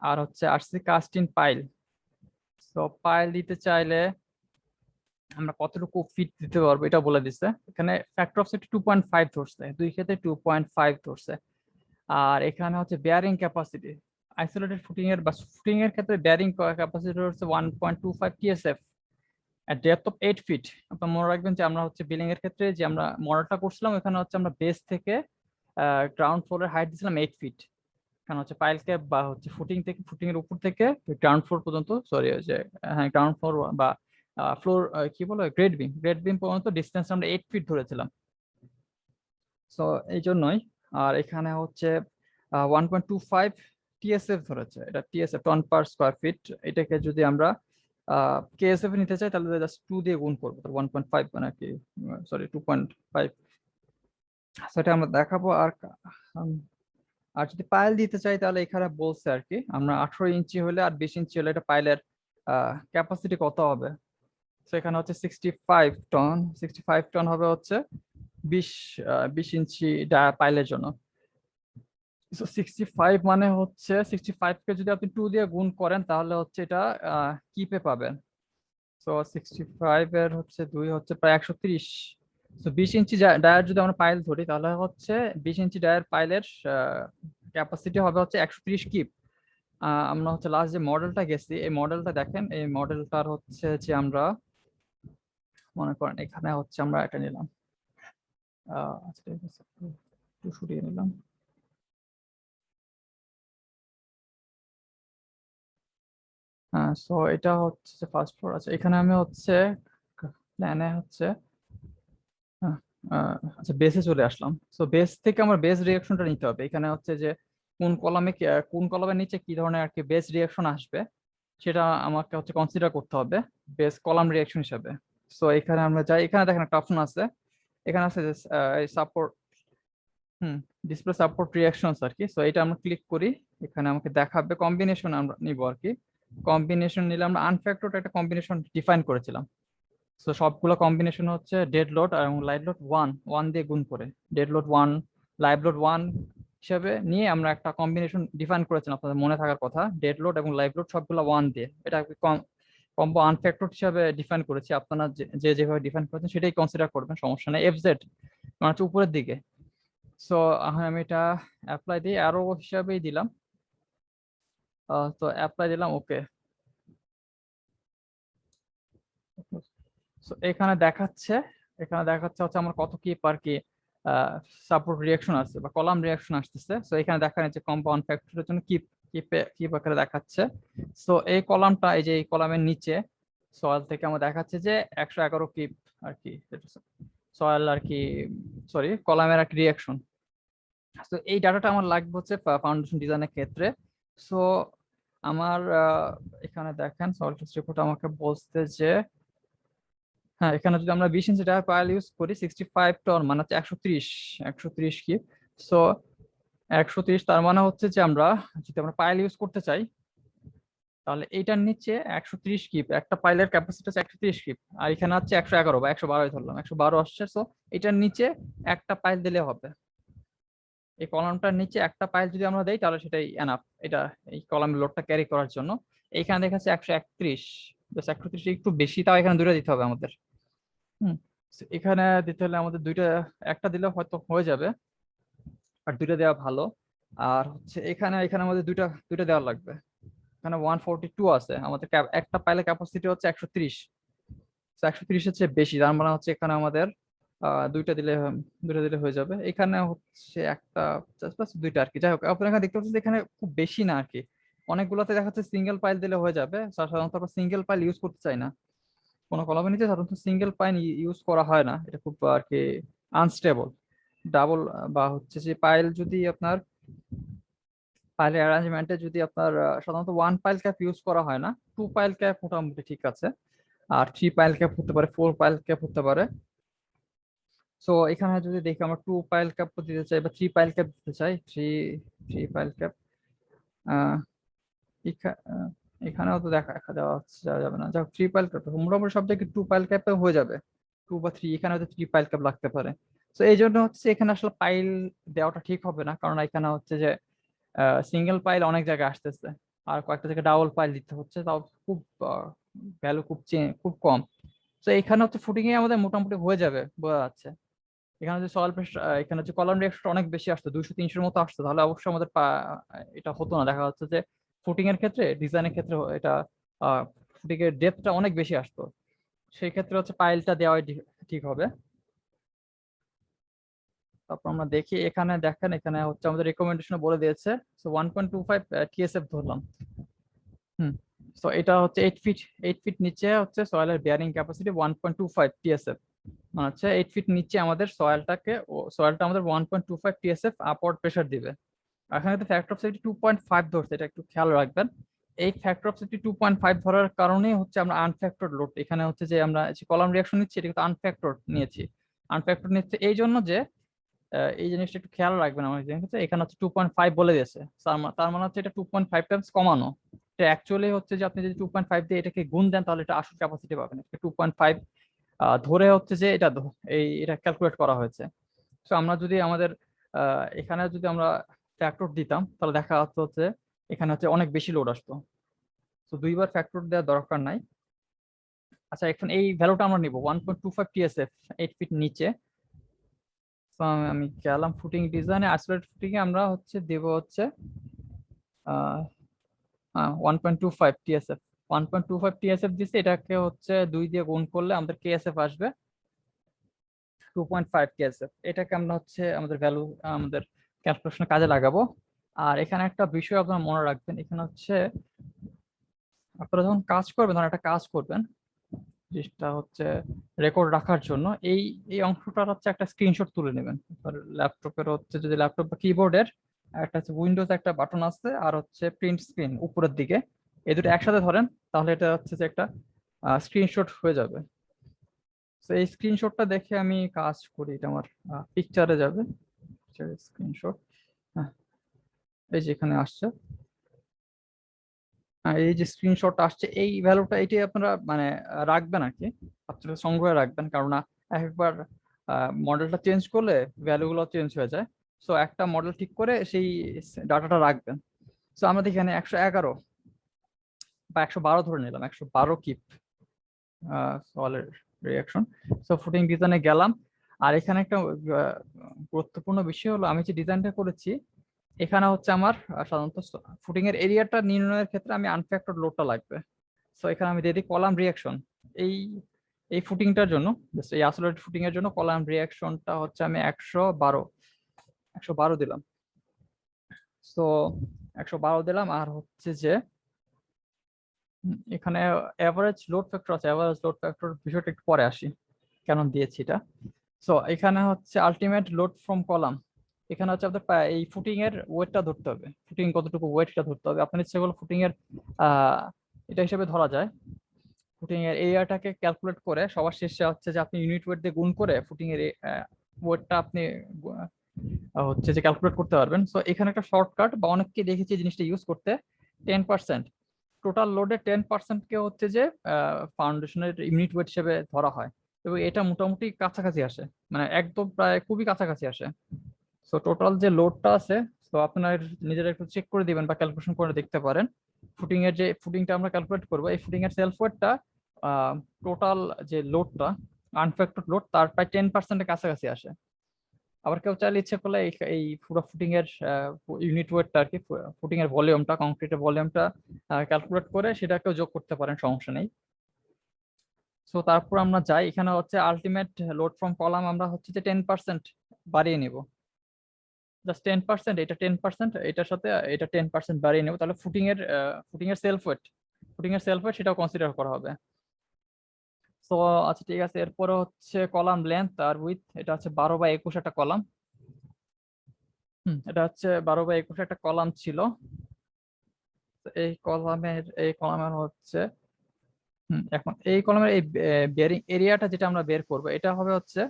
আর হচ্ছে আরসি কাস্ট ইন পাইল। তো পাইল দিতে চাইলে আমরা কতটুকু ফিট দিতে পারবো এটা বলে দিচ্ছে। এখানে ফ্যাক্টর অফ সেফটি 2.5 ধরছে, দুই ক্ষেত্রে 2.5 ধরছে। আর এখানে হচ্ছে বেয়ারিং ক্যাপাসিটি, আইসোলেটেড ফুটিং এর বা ফুটিং এর ক্ষেত্রে বেয়ারিং ক্যাপাসিটি হচ্ছে 1.25 TSF at depth of 8 feet. আপনার মনে রাখবেন যে আমরা হচ্ছে বিল্ডিং এর ক্ষেত্রে যে আমরা মডেলটা করছিলাম, এখানে হচ্ছে আমরা বেস থেকে গ্রাউন্ড ফ্লোরের হাইট দিয়েছিলাম 8 ফিট। কারণ হচ্ছে পাইল ক্যাপ বা হচ্ছে ফুটিং এর উপর থেকে গ্রাউন্ড ফ্লোর পর্যন্ত, সরি যে, হ্যাঁ গ্রাউন্ড ফ্লোর বা ফ্লোর কি বলে গ্রেড বিম পর্যন্ত ডিস্টেন্স আমরা 8 ফিট ধরেছিলাম। সো এই জন্যই। আর এখানে হচ্ছে 1.25 টিএসএফ ধরেছে, এটা TSF ton per square feet. এটাকে যদি আমরা কেএসএফ নিতে চাই তাহলে জাস্ট 2 দিয়ে গুণ করবো, 1.5 মানে কি, সরি 2.5। সেটা আমরা দেখাবো। উম, আর যদি পাইল দিতে চাই তাহলে এখানে বলছে আর কি আমরা 18 ইঞ্চি হলে আর 20 ইঞ্চি হলে এটা পাইলের ক্যাপাসিটি কত হবে। সেখানে হচ্ছে 65 টন, 65 টন হবে হচ্ছে 20 ইঞ্চি পাইলের জন্য। 65 মানে হচ্ছে 65 কে যদি আপনি 2 দিয়ে গুণ করেন তাহলে হচ্ছে এটা কিপে পাবেন। তো 65 এর হচ্ছে 2 হচ্ছে প্রায় 130। তো 20 ইঞ্চি ডায়ার যদি আমরা পাইল ধরি তাহলে হচ্ছে 20 ইঞ্চি ডায়ার পাইলের ক্যাপাসিটি হবে হচ্ছে 130 কিপ। আমরা হচ্ছে লাস্ট যে মডেলটা গেছি এই মডেলটা দেখেন, এই মডেলটার হচ্ছে যে আমরা মনে করেন এখানে হচ্ছে আমরা এটা নিলাম, আচ্ছা ঠিক আছে, একটু সরিয়ে নিলাম। হ্যাঁ, সো এটা হচ্ছে ফার্স্ট ফ্লোর আছে। এখানে আমি হচ্ছে প্ল্যানে হচ্ছে হ্যাঁ, আচ্ছা বেসে চলে আসলাম। সো বেস থেকে আমার বেস রিয়াকশনটা নিতে হবে। এখানে হচ্ছে যে কোন কলামের নিচে কি ধরনের আর কি বেস রিয়াকশন আসবে সেটা আমাকে হচ্ছে কনসিডার করতে হবে বেস কলাম রিয়াকশন হিসাবে। সো এখানে আমরা যাই, এখানে দেখেন একটা অপশন আছে, এখানে আছে যে সাপোর্ট, ডিসপ্লে সাপোর্ট রিয়াকশনস আর কি। সো এটা আমরা ক্লিক করি, এখানে আমাকে দেখাবে কম্বিনেশন আমরা নিব আর কি। কম্বিনেশন নিলে আমরা আনফ্যাক্টরড একটা কম্বিনেশন ডিফাইন করেছিলাম। সো সবগুলো কম্বিনেশন হচ্ছে ডেড লোড এবং লাইভ লোড ওয়ান ওয়ান দিয়ে গুণ করে, dead load one live load one হিসেবে নিয়ে আমরা একটা কম্বিনেশন ডিফাইন করেছিলাম, আপনাদের মনে থাকার কথা। ডেড লোড এবং লাইভ লোড সবগুলো ওয়ান দিয়ে এটা কম্বো আনফ্যাক্টরড হিসাবে ডিফাইন করেছি। আপনারা যেভাবে ডিফাইন করেছেন সেটাই কনসিডার করবেন, সমস্যা নেই। এফজেড মানে হচ্ছে উপরের দিকে। সো আমি এটা অ্যাপ্লাই দিয়ে আরো হিসাবেই দিলাম। তো অ্যাপ্লাই দিলাম, ওকে। So এখানে দেখাচ্ছে হচ্ছে আমার কত কি পার কি সাপোর্ট রিয়াকশন আছে বা কলাম রিয়াকশন আসতেছে। সো এখানে দেখা যাচ্ছে কম্পাউন্ড ফ্যাক্টরের জন্য কি আকারে দেখাচ্ছে। সো এই কলামটা, এই যে এই কলামের নিচে সয়েল থেকে আমার দেখাচ্ছে যে 111 কিপ আর কি, সয়েল আর কি, সরি কলামের আর কি রিয়াকশন। তো এই ডাটাটা আমার লাগবে হচ্ছে ফাউন্ডেশন ডিজাইনের ক্ষেত্রে। সো আমার এখানে দেখেন সয়েল টেস্ট রিপোর্ট আমাকে বলতে যে হ্যাঁ, এখানে যদি আমরা 20 ইঞ্চি ডায়ার পাইল ইউজ করি 65 টন মানে হচ্ছে 130 কি। সো 130 তার মানে হচ্ছে যে আমরা যদি আমরা পাইল ইউজ করতে চাই তাহলে এইটার নিচে 130 কিপ, একটা পাইলের ক্যাপাসিটি হচ্ছে 130 কিপ, আর এখানে হচ্ছে 111 বা 112 ধরলাম, 112 আসছে। সো এটার নিচে একটা পাইল দিলে হবে। এই কলামটার নিচে একটা পাইল যদি আমরা দেই তাহলে সেটাই এনাফ, এটা এই কলামের লোডটা ক্যারি করার জন্য। এইখানে দেখাচ্ছে 131, বেশ 130 একটু বেশি, তাও এখানে দুটো দিতে হবে আমাদের। হুম, তো এখানে দিতে হলে আমাদের একটা দিলে হয়তো হয়ে যাবে, আর দুইটা দেওয়া ভালো। আর হচ্ছে এখানে এখানে আমাদের দুইটা দুইটা দেওয়া লাগবে। এখানে 142 আছে আমাদের, একটা পাইলে ক্যাপাসিটি হচ্ছে 130। 130 হচ্ছে বেশি, তার মানে হচ্ছে এখানে আমাদের দুইটা দিলে হয়ে যাবে। এখানে হচ্ছে একটা প্লাস দুইটা আর কি। যাই হোক, আপনার এখানে দেখতে পাচ্ছেন যে এখানে খুব বেশি না আর কি, অনেকগুলোতে দেখা যাচ্ছে সিঙ্গেল পাইল দিলে হয়ে যাবে। সাধারণত আমরা সিঙ্গেল পাইল ইউজ করতে চাই না, কোনো কলমের নিচে সাধারণত সিঙ্গেল পাইল ইউজ করা হয় না, এটা খুব আর কি আনস্টেবল। ডাবল বা হচ্ছে যে পাইল যদি আপনার পাইলের অ্যারেঞ্জমেন্টে যদি আপনার সাধারণত ওয়ান পাইল ক্যাপ ইউজ করা হয় না, টু পাইল ক্যাপ মোটামুটি ঠিক আছে, আর থ্রি পাইল ক্যাপ হতে পারে, ফোর পাইল ক্যাপ হতে পারে। সো এখানে যদি দেখি আমরা টু পাইল ক্যাপ দিতে চাই বা থ্রি পাইল ক্যাপ দিতে চাই, থ্রি থ্রি পাইল ক্যাপ এখানেও তো দেওয়া যাবে না। যাক, থ্রি পাইল ক্যাপ মোটামুটি সব জায়গায় টু পাইল ক্যাপে হয়ে যাবে, টু বা থ্রি, এখানে হয়তো থ্রি পাইল ক্যাপ লাগতে পারে। তো এই জন্য হচ্ছে এখানে আসলে পাইল দেওয়াটা ঠিক হবে না, কারণ এখানে হচ্ছে যে সিঙ্গেল পাইল অনেক জায়গায় আসতেছে, আর কয়েকটা জায়গায় ডাবল পাইল দিতে হচ্ছে, তাও খুব ভ্যালু খুব কম। তো এখানে হচ্ছে ফুটিং এ আমাদের মোটামুটি হয়ে যাবে বোঝা যাচ্ছে। এখানে যে সয়েল প্রেসার, এখানে যে কলাম রিঅ্যাকশন অনেক বেশি আসতো, 200-300 মতো আসতো, তাহলে অবশ্যই আমাদের এটা হতো না। দেখা যাচ্ছে যে ফুটিং এর ক্ষেত্রে, ডিজাইনের ক্ষেত্রে এটা ফুটিং এর ডেপথটা অনেক বেশি আসতো, সেই ক্ষেত্রে হচ্ছে পাইলটা দেওয়াই ঠিক হবে। তারপর আমরা দেখি, এখানে দেখেন এখানে হচ্ছে আমাদের রেকমেন্ডেশন বলে দিয়েছে। সো 1.25 টিএসএফ ধরলাম। হুম, সো এটা হচ্ছে 8 ফিট নিচে হচ্ছে সয়েলের বিয়ারিং ক্যাপাসিটি 1.25 টিএসএফ, মানে হচ্ছে 8 ফিট নিচে আমাদের সয়েলটা আমাদের 1.25 টিএসএফ আপওয়ার্ড প্রেসার দিবে। এখানে তো ফ্যাক্টর অফ সেফটি 2.5 ধরছে, এটা একটু খেয়াল রাখবেন। এই ফ্যাক্টর অফ সেফটি 2.5 ধরার কারণেই হচ্ছে আমরা আনফ্যাক্টরড লোড, এখানে হচ্ছে যে আমরা কলাম রিয়াকশন নিচ্ছি এটা কিন্তু আনফ্যাক্টরড নিয়েছি। আনফ্যাক্টরড নিচ্ছে এই জন্য যে এই জিনিসটা একটু খেয়াল রাখবেন। আমার হচ্ছে এখানে হচ্ছে 2.5 বলে দিয়েছে, তার মানে হচ্ছে এটা 2.5 টাইমস কমানো। এটা অ্যাকচুয়ালি হচ্ছে যে আপনি যদি 2.5 দিয়ে এটাকে গুণ দেন তাহলে এটা আসল ক্যাপাসিটি পাবেন। 2.5 ধরে হচ্ছে যে এটা ক্যালকুলেট করা হয়েছে। তো আমরা যদি আমাদের এখানে যদি আমরা ফ্যাক্টর দিতাম তাহলে দেখা যাচ্ছে হচ্ছে এখানে হচ্ছে অনেক বেশি লোড আসতো। তো দুইবার ফ্যাক্টর দেওয়ার দরকার নাই। আচ্ছা, এখন এই ভ্যালুটা আমরা নিব 1.25 টিএসএফ 8 ফিট নিচে। তো আমি গেলাম ফুটিং ডিজাইনে, আইসোলেট ফুটিং এ আমরা হচ্ছে দেব হচ্ছে 1.25 টিএসএফ। 1.25 টিএসএফ দিচ্ছে, এটাকে হচ্ছে 2 দিয়ে গুণ করলে আমাদের কেএসএফ আসবে 2.5 কেএসএফ। এটাকে আমরা হচ্ছে আমাদের ভ্যালু আমাদের ক্যালকুলেশনে কাজে লাগাবো। আর এখানে একটা বিষয় আপনারা মনে রাখবেন, এখানে হচ্ছে আপনারা যখন কাজ করবেন তখন একটা কাজ করবেন যেটা হচ্ছে রেকর্ড রাখার জন্য এই এই অংশটার হচ্ছে একটা স্ক্রিনশট তুলে নেবেন। ল্যাপটপের হচ্ছে যদি ল্যাপটপ বা কিবোর্ডের একটা হচ্ছে উইন্ডোজ একটা বাটন আছে আর হচ্ছে প্রিন্ট স্ক্রিন উপরের দিকে, এই দুটো একসাথে ধরেন তাহলে এটা হচ্ছে যে একটা স্ক্রিনশট হয়ে যাবে। তো এই স্ক্রিনশটটা দেখে আমি কাজ করি, এটা আমার পিকচারে যাবে স্ক্রিনশট। হ্যাঁ, এই যে এখানে আসছে, এই যে স্ক্রিনশট আসছে এই ভ্যালুটা এটি আপনারা মানে রাখবেন আর কি, আপনারা সংগ্রহে রাখবেন, কারণ একবার মডেলটা চেঞ্জ করলে ভ্যালুগুলো চেঞ্জ হয়ে যায়। সো একটা মডেল ঠিক করে সেই ডাটাটা রাখবেন। সো আমাদের এখানে 111 বা 112 ধরে নিলাম, 112 কিপ সলের রিয়াকশন। সো ফুটিং ডিজাইনে গেলাম। আর এখানে একটা গুরুত্বপূর্ণ বিষয় হলো আমি যে ডিজাইনটা করেছি এখানে হচ্ছে আমার সাধারণত ফুটিং এর এরিয়াটা নির্ণয়ের ক্ষেত্রে আমি আনফ্যাক্টরড লোডটা লাগবে। সো এখানে আমি দিয়ে দিই কলাম রিয়াকশন। এই এই ফুটিংটার জন্য এই আইসোলেটেড ফুটিং এর জন্য কলাম রিয়াকশনটা হচ্ছে আমি 112 দিলাম। সো 112 দিলাম। আর হচ্ছে যে এখানে এভারেজ লোড ফ্যাক্টর আছে, এভারেজ লোড ফ্যাক্টর বিষয়টা একটু পরে আসি কেন দিয়েছি এটা। সো এখানে হচ্ছে আলটিমেট লোড ফ্রম কলাম, এখানে হচ্ছে আপনার এই ফুটিং এর ওয়েটটা ধরতে হবে, ফুটিং কতটুকু ওয়েটটা ধরতে হবে। আপনার ইচ্ছে করলে ফুটিং এর এটা হিসেবে ধরা যায়। ফুটিং এর এরিয়াটাকে ক্যালকুলেট করে সবার শেষে হচ্ছে যে আপনি ইউনিট ওয়েট দিয়ে গুণ করে ফুটিং এর ওয়েটটা আপনি হচ্ছে যে ক্যালকুলেট করতে পারবেন। সো এখানে একটা শর্টকাট বা অনেককে দেখেছি জিনিসটা ইউজ করতে, 10% টোটাল লোডে 10% কে হচ্ছে যে ফাউন্ডেশনের ইউনিট ওয়েট হিসেবে ধরা হয়, এবং এটা মোটামুটি কাছাকাছি আসে, মানে একদম প্রায় খুবই কাছাকাছি আসে। সো টোটাল যে লোডটা আছে, তো আপনার নিজেরা একটু চেক করে দিবেন বা ক্যালকুলেশন করে দেখতে পারেন। ফুটিং এর যে ফুটিংটা আমরা ক্যালকুলেট করবো, এই ফুটিং এর সেলফ ওয়েটটা টোটাল যে লোডটা আনফ্যাক্টরড লোড তার প্রায় 10%-এর কাছাকাছি আসে। আবার কেউ চাইলে ইচ্ছে করলে এই পুরো ফুটিং এর ইউনিট ওয়েটটা আর কি, ফুটিং এর ভলিউমটা, কংক্রিটের ভলিউমটা ক্যালকুলেট করে সেটাকেও যোগ করতে পারেন, সমস্যা নেই। সো তারপর আমরা যাই, এখানে হচ্ছে আলটিমেট লোড ফ্রম কলাম আমরা হচ্ছে যে 10% বাড়িয়ে নিব, জাস্ট 10%, এটা 10%, এটার সাথে এটা 10% বাড়িয়ে নেব, তাহলে ফুটিং এর সেলফ ওয়েট সেটাও কনসিডার করা হবে। তো আচ্ছা ঠিক আছে, এরপরে হচ্ছে কলাম লেন্থ আর উইথ, এটা হচ্ছে 12/21 একটা কলাম। এটা হচ্ছে 12/21 একটা কলাম ছিল। এই কলামের হচ্ছে এখন এই কলামের এই বেয়ারিং এরিয়াটা যেটা আমরা বের করব এটা হবে হচ্ছে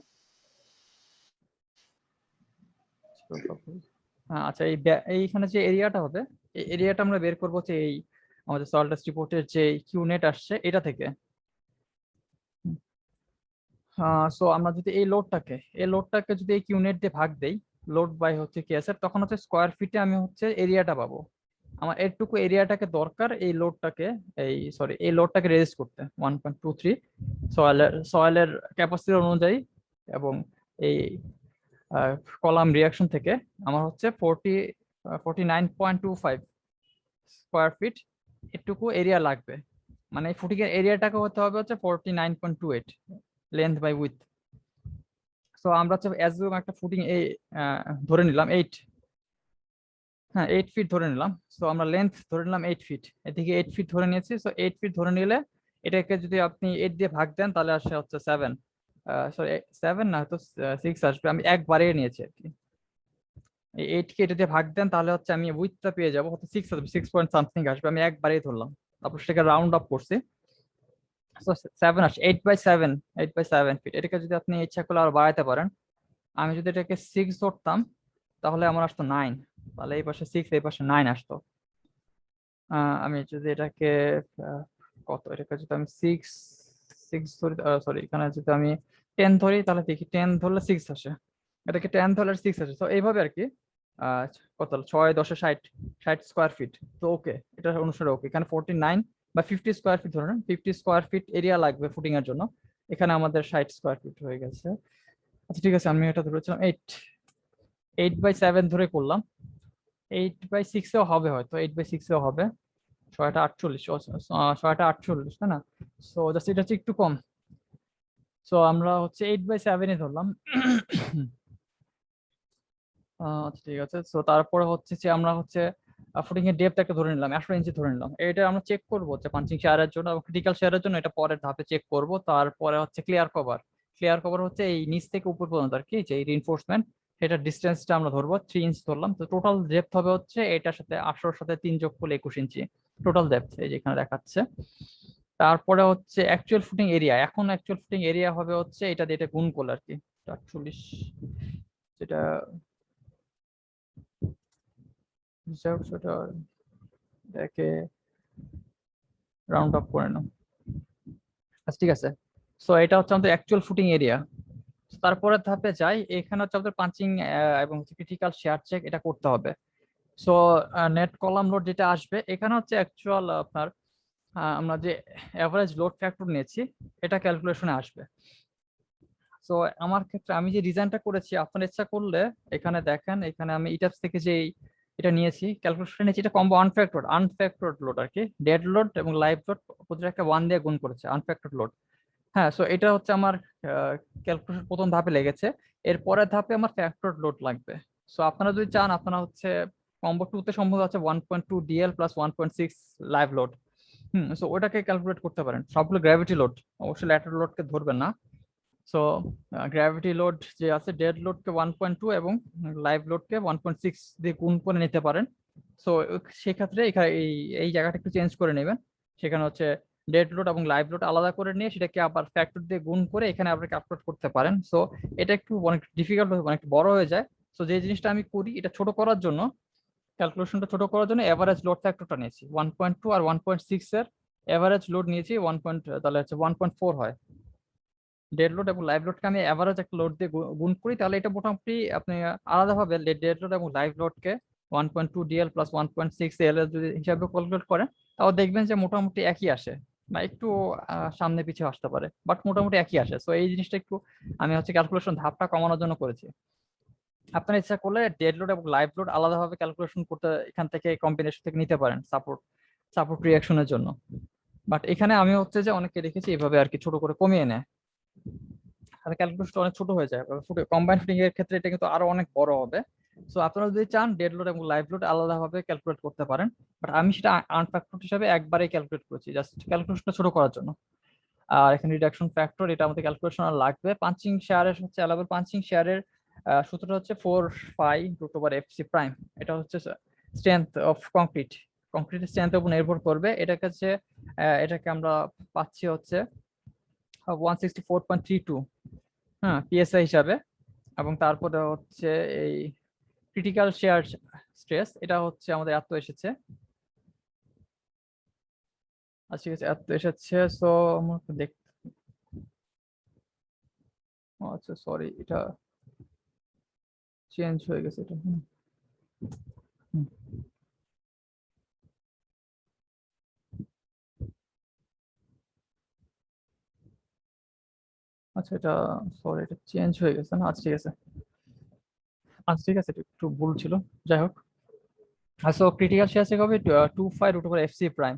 আচ্ছা এইখানে যে এরিয়াটা হবে এই এরিয়াটা আমরা বের করবো হচ্ছে এই আমাদের সল্টাস রিপোর্টের যে কিউনেট আসছে এটা থেকে। সো আমরা যদি এই লোডটাকে যদি এই কিউনেট দিয়ে ভাগ দেই, লোড বাই হচ্ছে কেএসএফ, তখন হচ্ছে স্কোয়ার ফিটে আমি হচ্ছে এরিয়াটা পাবো। আমার এটুকু এরিয়াটাকে দরকার এই লোডটাকে রেজিস্ট করতে 1.23 সয়েলের ক্যাপাসিটি অনুযায়ী, এবং এই কলাম রিয়াকশন থেকে আমার হচ্ছে 49.25 স্কোয়ার ফিট এটুকু এরিয়া লাগবে। মানে এই ফুটিং এর এরিয়াটাকে হতে হবে হচ্ছে 49.28 লেন্থ বাই উইথ। সো আমরা হচ্ছে অ্যাজুম একটা ফুটিং ধরে নিলাম 8, হ্যাঁ 8 ফিট ধরে নিলাম। সো আমরা লেন্থ ধরে নিলাম 8 ফিট, এদিকে 8 ফিট ধরে নিয়েছি। সো 8 ফিট ধরে নিলে এটাকে যদি আপনি 8 দিয়ে ভাগ দেন তাহলে আসে হচ্ছে 7, সরি 7 না তো 6 আসবে। আমি এক বাড়িয়ে নিয়েছি আর কি। এই 8 কে এটা দিয়ে ভাগ দেন তাহলে হচ্ছে আমি উইথটা পেয়ে যাবো, হচ্ছে 6 আসবে, 6 পয়েন্ট সামথিং আসবে। আমি এক বাড়িয়ে ধরলাম, তারপর সেটাকে রাউন্ড আপ করছি। সো 7 আসে, 8/7, 8/7 ফিট। এটাকে যদি আপনি ইচ্ছা করলে আর বাড়াইতে পারেন। আমি যদি এটাকে 6 ধরতাম তাহলে আমার আসতো 9, তাহলে এই পাশে 6 এই পাশে 9 আসতো। আমি যদি এটাকে আহ, কত, এটাকে যদি আমি 6 ধরি, সরি এখানে যদি আমি 10 ধরি তাহলে দেখি 10 ধরলে 6 আসে, এটাকে 10 ধরলে 6 আসে। তো এইভাবে আর কি। আহ কত হলো? 6 × 10 = 60, 60 স্কোয়ার ফিট। তো ওকে, এটা অনুসারে ওকে। এখানে 49 বা 50 স্কোয়ার ফিট ধরে নেন, 50 স্কোয়ার ফিট এরিয়া লাগবে ফুটিং এর জন্য। এখানে আমাদের 60 স্কোয়ার ফিট হয়ে গেছে। আচ্ছা ঠিক আছে, আমি এটা ধরেছিলাম 8/7 ধরে করলাম। 8/6 এও হবে, হয়তো 8/6 এও হবে। 6টা 48, 6টা 48, তাই না? সো জাস্ট এটা হচ্ছে একটু কম। সো আমরা হচ্ছে 8/7 ধরলাম। আচ্ছা ঠিক আছে। সো তারপরে হচ্ছে যে আমরা হচ্ছে ফুটিং এর ডেপথ একটা ধরে নিলাম, 18 ইঞ্চি ধরে নিলাম। এটা আমরা চেক করবো যে পাঞ্চিং শেয়ারের জন্য এবং ক্রিটিক্যাল শেয়ারের জন্য, এটা পরের ধাপে চেক করব। তারপরে হচ্ছে ক্লিয়ার কভার। ক্লিয়ার কভার হচ্ছে এই নিচ থেকে উপর পর্যন্ত আর কি, যে এই রিনফোর্সমেন্ট, সেটা ডিস্টেন্সটা আমরা ধরবো 3 ইঞ্চ ধরলাম। তো টোটাল ডেপথ হবে হচ্ছে এটার সাথে 18-র সাথে 3 যোগ করলে 21 ইঞ্চি টোটাল ডেপথ, এই যে এখানে দেখাচ্ছে। তারপরে হচ্ছে অ্যাকচুয়াল ফুটিং এরিয়া। এখন অ্যাকচুয়াল ফুটিং এরিয়া হবে হচ্ছে এটা দিয়ে এটা গুণ করলে আর কি 48, যেটা হিসাব সেটা এটাকে রাউন্ড আপ করে নাও। আচ্ছা ঠিক আছে। সো এটা হচ্ছে আমাদের অ্যাকচুয়াল ফুটিং এরিয়া। তারপরে ধাপে যাই, এখানে হচ্ছে আমাদের পাঞ্চিং এবং ক্রিটিক্যাল শেয়ার চেক এটা করতে হবে। সো নেট কলাম লোড যেটা আসবে এখানে হচ্ছে অ্যাকচুয়াল আপনার আমরা যে অ্যাভারেজ লোড ফ্যাক্টর নিয়েছি এটা ক্যালকুলেশনে আসবে। সো আমার ক্ষেত্রে আমি যে ডিজাইনটা করেছি, আপনার ইচ্ছা করলে এখানে দেখেন, এখানে আমি ইটাপস থেকে যে এটা নিয়েছি ক্যালকুলেশন নিয়েছি, এটা কম্বো আনফ্যাক্টরড লোড আর কি। ডেড লোড এবং লাইভ লোড প্রতিটা একটা 1 দিয়ে গুণ করেছে, আনফ্যাক্টরড লোড। হ্যাঁ, সো এটা হচ্ছে আমার ক্যালকুলেশন প্রথম ধাপে লেগেছে। এর পরের ধাপে আমার ফ্যাক্টরড লোড লাগবে। সো আপনারা যদি চান, আপনারা হচ্ছে কম্বো 2 তে সম্ভব আছে 1.2 DL plus 1.6 live load. So ওটাকে ক্যালকুলেট করতে পারেন। সবগুলো গ্র্যাভিটি লোড, অবশ্যই ল্যাটারাল লোডকে ধরবেন না। সো গ্র্যাভিটি লোড যে আছে, ডেড লোডকে 1.2 এবং লাইভ লোডকে 1.6 দিয়ে গুণ করে নিতে পারেন। সো সেক্ষেত্রে এখানে এই এই জায়গাটা একটু চেঞ্জ করে নেবেন। সেখানে হচ্ছে ডেড লোড এবং লাইভ লোড আলাদা করে নিয়ে সেটাকে আবার ফ্যাক্টর দিয়ে গুণ করে এখানে আবার ক্যালকুলেট করতে পারেন। সো এটা একটু অনেক ডিফিকাল্ট, অনেক বড় হয়ে যায়। সো যে জিনিসটা আমি করি, এটা ছোট করার জন্য, ক্যালকুলেশনটা ছোট করার জন্য এভারেজ লোড ফ্যাক্টরটা নিয়েছি 1.2 আর 1.6 এর এভারেজ লোড নিয়েছি 1. তাহলে হচ্ছে 1.4 হয়। ডেড লোড এবং লাইভ লোডকে আমি এভারেজ একটা লোড দিয়ে গুণ করি, তাহলে এটা মোটামুটি আপনি আলাদাভাবে ডেড লোড এবং লাইভ লোডকে 1.2 ডিএল প্লাস 1.6 এল এর যদি হিসাবে ক্যালকুলেট করেন, তাও দেখবেন যে মোটামুটি একই আসে, বা একটু সামনে পিছিয়ে আসতে পারে, বাট মোটামুটি একই আসে। তো এই জিনিসটা একটু আমি হচ্ছে ক্যালকুলেশন ধাপটা কমানোর জন্য করেছি। আপনার ইচ্ছা করলে ডেড লোড এবং লাইভ লোড আলাদাভাবে ক্যালকুলেশন করতে এখান থেকে কম্বিনেশন থেকে নিতে পারেন সাপোর্ট রিয়াকশনের জন্য। বাট এখানে আমি হচ্ছে যে অনেকে দেখেছি এভাবে আর কি ছোট করে কমিয়ে নেয়, তাহলে ক্যালকুলেশনটা অনেক ছোট হয়ে যায়। কম্বাইন্ড ফিটিং এর ক্ষেত্রে এটা কিন্তু আরো অনেক বড় হবে। সো আপনারা যদি চান ডেড লোড এবং লাইভ লোড আলাদাভাবে ক্যালকুলেট করতে পারেন, বাট আমি সেটা আনফ্যাক্টর হিসাবে একবারে ক্যালকুলেট করেছি, জাস্ট ক্যালকুলেশনটা ছোট করার জন্য। আর এখানে রিডাকশন ফ্যাক্টর, এটা আমাদের ক্যালকুলেশন আর লাগবে। পাঞ্চিং শেয়ারের হচ্ছে অ্যালাউবল পাঞ্চিং শেয়ারের সূত্রটা হচ্ছে 4 π√/fc প্রাইম। এটা হচ্ছে স্ট্রেংথ অফ কংক্রিটের স্ট্রেংথের উপর নির্ভর করবে। এটাকে আমরা পাচ্ছি হচ্ছে 164.32, হ্যাঁ, পিএসআই হিসাবে। এবং তারপরে হচ্ছে এই ক্রিটিক্যাল শেয়ার স্ট্রেস, এটা হচ্ছে আমাদের এত এসেছে। আচ্ছা ঠিক আছে, এত এসেছে। সো আমার দেখ, আচ্ছা সরি, এটা চেঞ্জ হয়ে গেছে এটা। হুম। আচ্ছা এটা, সরি এটা চেঞ্জ হয়ে গেছে না। আচ্ছা ঠিক আছে, আচ্ছা ঠিক আছে, এটা একটু ভুল ছিল। যাই হোক, সো ক্রিটিক্যাল শেয়ার চেক হবে 2π√/fc প্রাইম।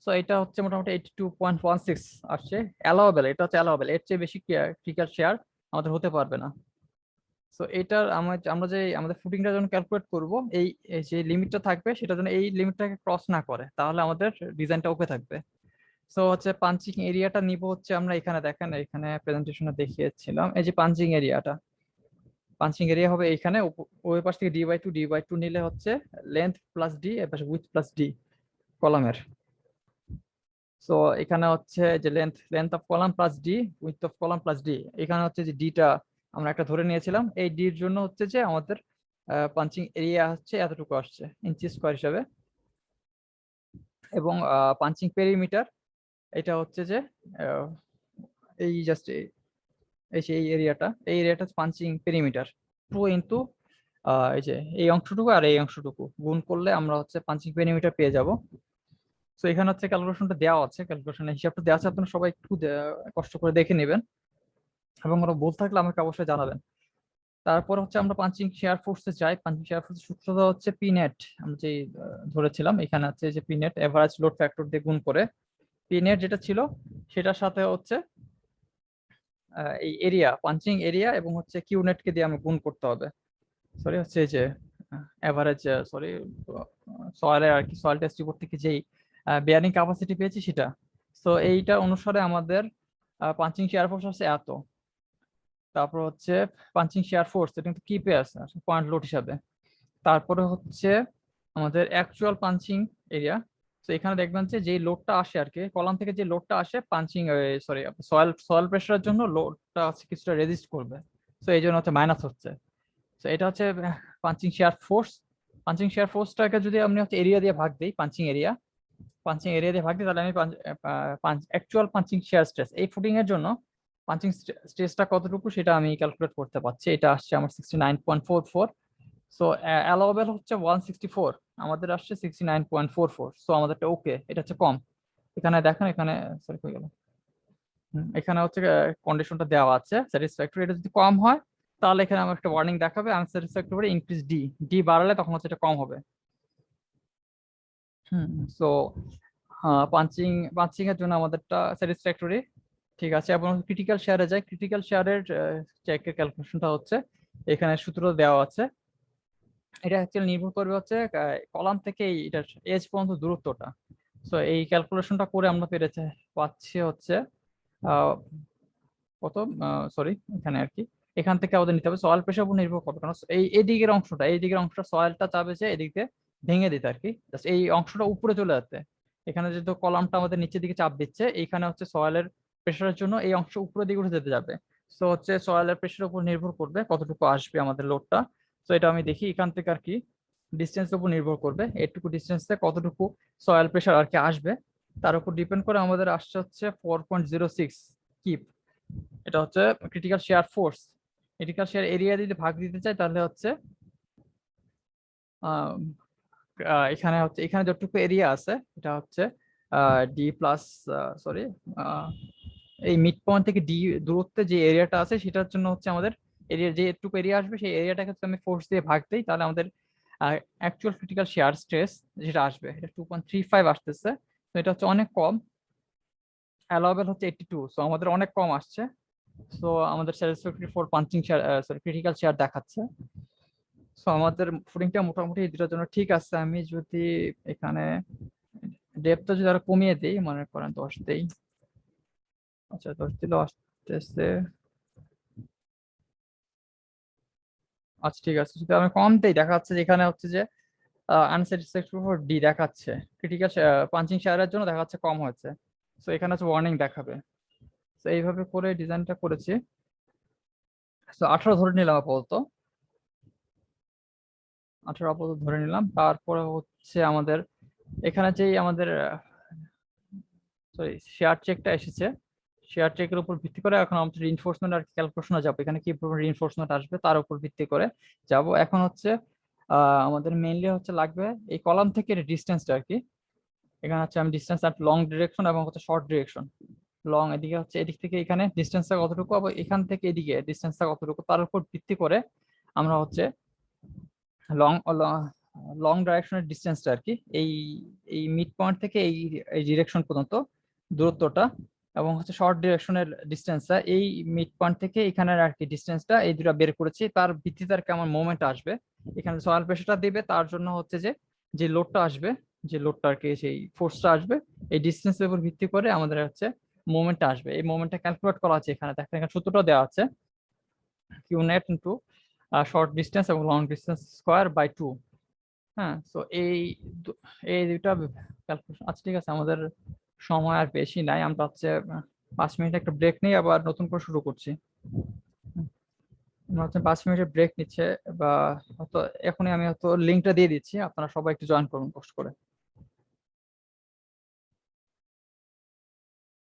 সো এটা হচ্ছে মোটামুটি 82.16 আসছে। অ্যালাওয়েবল, এটা হচ্ছে অ্যালাওয়েবল, এর চেয়ে বেশি ক্রিটিক্যাল শেয়ার আমাদের হতে পারবে না। সো এটার আমরা যে আমাদের ফুটিংটা যখন ক্যালকুলেট করব, এই যে লিমিটটা থাকবে সেটা যেন এই লিমিটটাকে ক্রস না করে, তাহলে আমাদের ডিজাইনটা ওকে থাকবে। সো হচ্ছে পাঞ্চিং এরিয়াটা নিব হচ্ছে, আমরা এখানে দেখেন এখানে প্রেজেন্টেশনে দেখিয়েছিলাম, এই যে পাঞ্চিং এরিয়াটা, পাঞ্চিং এরিয়া হবে এইখানে ওই পাশ থেকে ডি বাই টু নিলে হচ্ছে লেন্থ প্লাস ডি, এর পাশে উইথ প্লাস ডি কলামের। সো এখানে হচ্ছে যে length of column plus D, with of column plus D, এখানে হচ্ছে যে ডিটা আমরা একটা ধরে নিয়েছিলাম, এই ডির জন্য হচ্ছে যে আমাদের পাঞ্চিং এরিয়া হচ্ছে এতটুকু আসছে ইঞ্চি স্কোয়ার হিসাবে, এবং পাঞ্চিং পেরিমিটার এটা হচ্ছে যে আহ, এই জাস্ট এই এরিয়াটা পাঞ্চিং পেরিমিটার 2 ইন্টু এই যে এই অংশটুকু আর এই অংশটুকু গুণ করলে আমরা হচ্ছে পাঞ্চিং পেরিমিটার পেয়ে যাব। তো এখানে হচ্ছে ক্যালকুলেশনটা দেওয়া আছে, ক্যালকুলেশনের হিসাবটা দেওয়া আছে, আপনারা সবাই একটু কষ্ট করে দেখে নেবেন, এবং ওরা ভুল থাকলে আমাকে অবশ্যই জানাবেন। তারপর হচ্ছে আমরা পাঞ্চিং শেয়ার ফোর্সে যাই। পাঞ্চিং শেয়ার ফোর্সের সূত্রটা হচ্ছে পি নেট, আমরা যে ধরেছিলাম এখানে আছে যে P net average load factor দিয়ে গুণ করে, পি নেট যেটা ছিল সেটার সাথে হচ্ছে এই এরিয়া পাঞ্চিং এরিয়া এবং হচ্ছে কিউ নেটকে দিয়ে আমি গুণ করতে হবে। সরি হচ্ছে এই যে এভারেজ, সরি সয়েলের আর কি, সয়েল টেস্ট রিপোর্ট থেকে যেই বেয়ারিং ক্যাপাসিটি পেয়েছি সেটা। সো এইটা অনুসারে আমাদের পাঞ্চিং শেয়ার ফোর্স আছে এত, তারপর হচ্ছে পাঞ্চিং শেয়ার ফোর্স এটা কিন্তু কি পেয়ে আছে পয়েন্ট লোড হিসাবে, তারপরে হচ্ছে আমাদের অ্যাকচুয়াল পাঞ্চিং এরিয়া। তো এখানে দেখবেন যে যে লোডটা আসে আর কি কলাম থেকে, যে লোডটা আসে পাঞ্চিং, সরি সয়েল প্রেসারের জন্য লোডটা আছে কিছুটা রেজিস্ট করবে, তো এই জন্য হচ্ছে মাইনাস হচ্ছে। তো এটা হচ্ছে punching shear force. Punching shear ফোর্সটাকে যদি আমি হচ্ছে এরিয়া দিয়ে ভাগ দিই, পাঞ্চিং এরিয়া দিয়ে ভাগ দিই, তাহলে আমি অ্যাকচুয়াল পাঞ্চিং শেয়ার স্ট্রেস এই ফুটিং এর জন্য পাঞ্চিং স্ট্রেসটা কতটুকু সেটা আমি ক্যালকুলেট করতে পারছি। এটা আসছে আমার 69.44। সো অ্যালাউবেল হচ্ছে 164, আমাদের আসছে 69.44। সো আমাদেরটা ওকে, এটা হচ্ছে কম। এখানে দেখেন এখানে, সরি হয়ে গেল, এখানে হচ্ছে কন্ডিশনটা দেওয়া আছে স্যাটিসফ্যাক্টরি, এটা যদি কম হয় তাহলে এখানে আমার একটা ওয়ার্নিং দেখাবে আনস্যাটিসফ্যাক্টরি ইনক্রিজ ডি, ডি বাড়ালে তখন হচ্ছে এটা কম হবে। সো পাঞ্চিং পাঞ্চিং এর জন্য আমাদেরটা স্যাটিসফ্যাক্টরি, ঠিক আছে। এবং ক্রিটিক্যাল শেয়ারে যাই, ক্রিটিক্যাল শেয়ারের চেকের ক্যালকুলেশনটা হচ্ছে এখানে সূত্র দেওয়া আছে। এটা অ্যাকচুয়ালি নির্ভর করবে হচ্ছে কলাম থেকে এটার এজ পর্যন্ত দূরত্বটা। সো এই ক্যালকুলেশনটা করে আমরা পাচ্ছি হচ্ছে আহ, কত, সরি এখানে আর কি, এখান থেকে আমাদের নিতে হবে সয়েল প্রেশার উপর নির্ভর করবে, কারণ এই দিকের অংশটা সয়েলটা চাবে যে এদিক দিয়ে ভেঙে দিতে আর কি, জাস্ট এই অংশটা উপরে চলে যেতে। এখানে যেহেতু কলামটা আমাদের নিচের দিকে চাপ দিচ্ছে, এইখানে হচ্ছে সয়েলের প্রেশারের জন্য এই অংশ উপরের দিকে উঠে যেতে যাবে। সো হচ্ছে সয়েলের প্রেশারের উপর নির্ভর করবে কতটুকু আসবে আমাদের লোডটা। তো এটা আমি দেখি এখান থেকে আর কি, ডিস্টেন্সের উপর নির্ভর করবে, এটুকু ডিস্টেন্সে কতটুকু সয়েল প্রেশার আর কি আসবে, তার উপর ডিপেন্ড করে আমাদের আসছে হচ্ছে 4.06 কিপ। এটা হচ্ছে critical share force. Critical share area যদি ভাগ দিতে চাই তাহলে হচ্ছে আহ, এখানে হচ্ছে এখানে যতটুকু এরিয়া আছে এটা হচ্ছে ডি প্লাস, সরি, এই মিড পয়েন্ট থেকে ডি দূরত্বে যে এরিয়াটা আছে সেটার জন্য হচ্ছে আমাদের এরিয়ার যে একটুকু এরিয়া আসবে সেই এরিয়াটাকে যদি আমি ফোর্স দিয়ে ভাগ দিই তাহলে আমাদের অ্যাকচুয়াল ক্রিটিক্যাল শেয়ার স্ট্রেস যেটা আসবে এটা 2.35 আসতেছে। তো এটা হচ্ছে অনেক কম, অ্যালাউবেল হচ্ছে 82, সো আমাদের অনেক কম আসছে। সো আমাদের satisfactory for punching share, sorry critical share দেখাচ্ছে। সো আমাদের ফুটিংটা মোটামুটি এই দুটার জন্য ঠিক আছে। আমি যদি এখানে ডেপটা যদি আরো কমিয়ে দিই, মনে করেন 10 দেই, আচ্ছা 10 দিলেও আসতেছে, আচ্ছা ঠিক আছে। যদি আমি কম দেই দেখা যাচ্ছে যে এখানে হচ্ছে যে আনস্যাটিসফ্যাক্টরি ফর ডি দেখাচ্ছে, ক্রিটিক্যাল পাঞ্চিং শেয়ারের জন্য দেখা যাচ্ছে কম হয়েছে। সো এখানে হচ্ছে ওয়ার্নিং দেখাবে। তো এইভাবে করে ডিজাইনটা করেছি। তো 18 ধরে নিলাম আপাতত, 18 ধরে নিলাম। তারপরে হচ্ছে আমাদের এখানে যেই আমাদের সরি শেয়ার চেকটা এসেছে, শেয়ার চেকের উপর ভিত্তি করে এখন আমাদের রিইনফোর্সমেন্ট আর ক্যালকুলেশনে যাবো, এখানে কি রিইনফোর্সমেন্ট আসবে তার উপর ভিত্তি করে যাব। এখন হচ্ছে আমাদের মেইনলি হচ্ছে লাগবে এই কলাম থেকে ডিস্টেন্সটা আর কি। এখানে হচ্ছে আমি ডিস্টেন্স আর লং ডিরেকশন এবং হচ্ছে শর্ট ডিরেকশন। লং এদিকে হচ্ছে এদিক থেকে এখানে ডিস্টেন্সটা কতটুকু, আবার এখান থেকে এদিকে ডিস্টেন্সটা কতটুকু, তার উপর ভিত্তি করে আমরা হচ্ছে লং লং ডাইরেকশনের ডিস্টেন্সটা আর কি, এই এই মিড পয়েন্ট থেকে এই ডিরেকশন পর্যন্ত দূরত্বটা এবং হচ্ছে শর্ট ডিরেকশনের ডিস্টেন্সটা এই মিড পয়েন্ট থেকে এখানের আর কি ডিস্টেন্সটা এই দুটো বের করেছি, তার ভিত্তিতে আর কেমন মোমেন্ট আসবে এখানে সয়েল প্রেশারটা দিবে, তার জন্য হচ্ছে যে লোডটা আসবে, যে লোডটা আর কি সেই ফোর্সটা আসবে এই ডিস্টেন্সের উপর ভিত্তি করে আমাদের হচ্ছে মোমেন্টটা আসবে। এই মোমেন্টটা ক্যালকুলেট করা আছে এখানে, দেখেন এখানে সূত্রটা দেওয়া আছে q net into short distance এবং লং ডিস্টেন্স স্কোয়ার বাই 2। হ্যাঁ, তো এই দুইটা ক্যালকুলেশন আচ্ছা ঠিক আছে, আমাদের সময় আর বেশি নাই, আমরা হচ্ছে 5 মিনিট একটা ব্রেক নিয়ে আবার নতুন করে শুরু করছি। আমরা হচ্ছে 5 মিনিটের ব্রেক নিচ্ছে বা হয়তো এখনই আমি হয়তো লিঙ্কটা দিয়ে দিচ্ছি, আপনারা সবাই একটু জয়েন করুন কষ্ট করে।